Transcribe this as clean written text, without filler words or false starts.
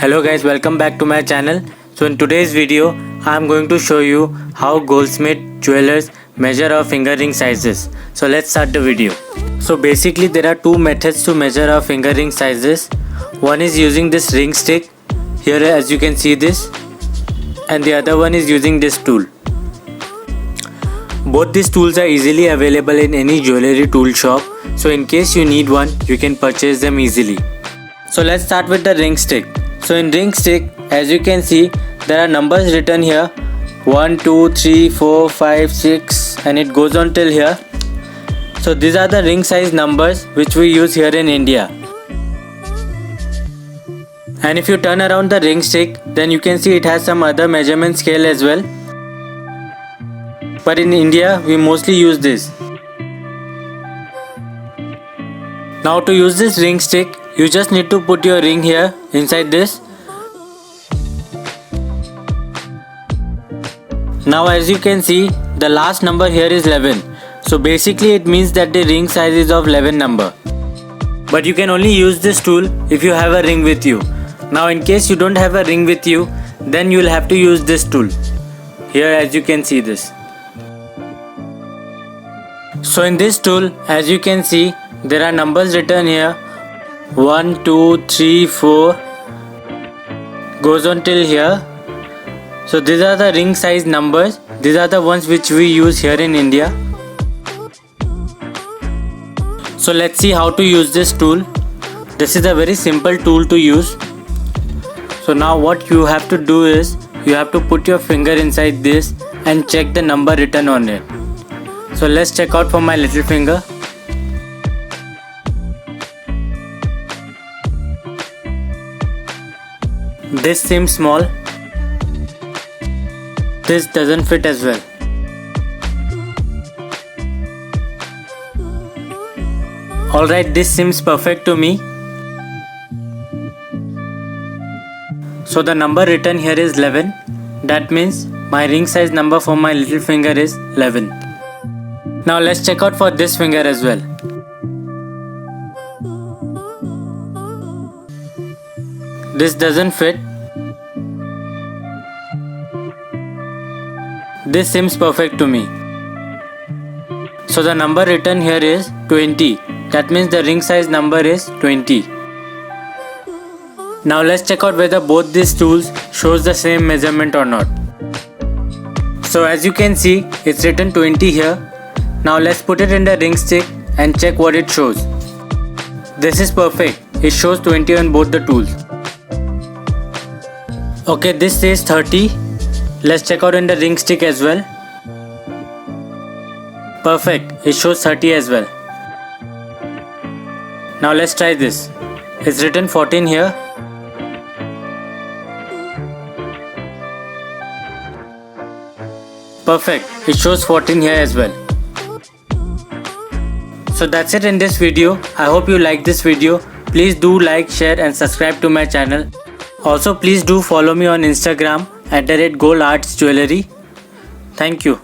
Hello guys, welcome back to my channel. So in today's video I am going to show you how goldsmith jewelers measure our finger ring sizes. So let's start the video. So basically there are two methods to measure our finger ring sizes. One is using this ring stick, here as you can see this, and the other one is using this tool. Both these tools are easily available in any jewelry tool shop, so in case you need one you can purchase them easily. So let's start with the ring stick. So in ring stick, as you can see, there are numbers written here 1, 2, 3, 4, 5, 6 and it goes on till here. So these are the ring size numbers which we use here in India. And if you turn around the ring stick, then you can see it has some other measurement scale as well. But in India, we mostly use this. Now to use this ring stick, you just need to put your ring here inside this. Now as you can see, the last number here is 11. So basically it means that the ring size is of 11 number. But you can only use this tool if you have a ring with you. Now in case you don't have a ring with you, then you will have to use this tool. Here as you can see this. So in this tool, as you can see, there are numbers written here 1, 2, 3, 4 goes on till here. So these are the ring size numbers. These are the ones which we use here in India. So let's see how to use this tool. This is a very simple tool to use. So now what you have to do is, you have to put your finger inside this and check the number written on it. So let's check out for my little finger. This seems small. This doesn't fit as well. Alright, this seems perfect to me. So the number written here is 11. That means my ring size number for my little finger is 11. Now let's check out for this finger as well. This doesn't fit. This seems perfect to me. So the number written here is 20. That means the ring size number is 20. Now let's check out whether both these tools shows the same measurement or not. So as you can see, it's written 20 here. Now let's put it in the ring stick and check what it shows. This is perfect. It shows 20 on both the tools. Okay, this says 30. Let's check out in the ring stick as well. Perfect. It shows 30 as well. Now let's try this. It's written 14 here. Perfect. It shows 14 here as well. So that's it in this video. I hope you like this video. Please do like, share and subscribe to my channel. Also please do follow me on Instagram @goldartsjewellery. Thank you.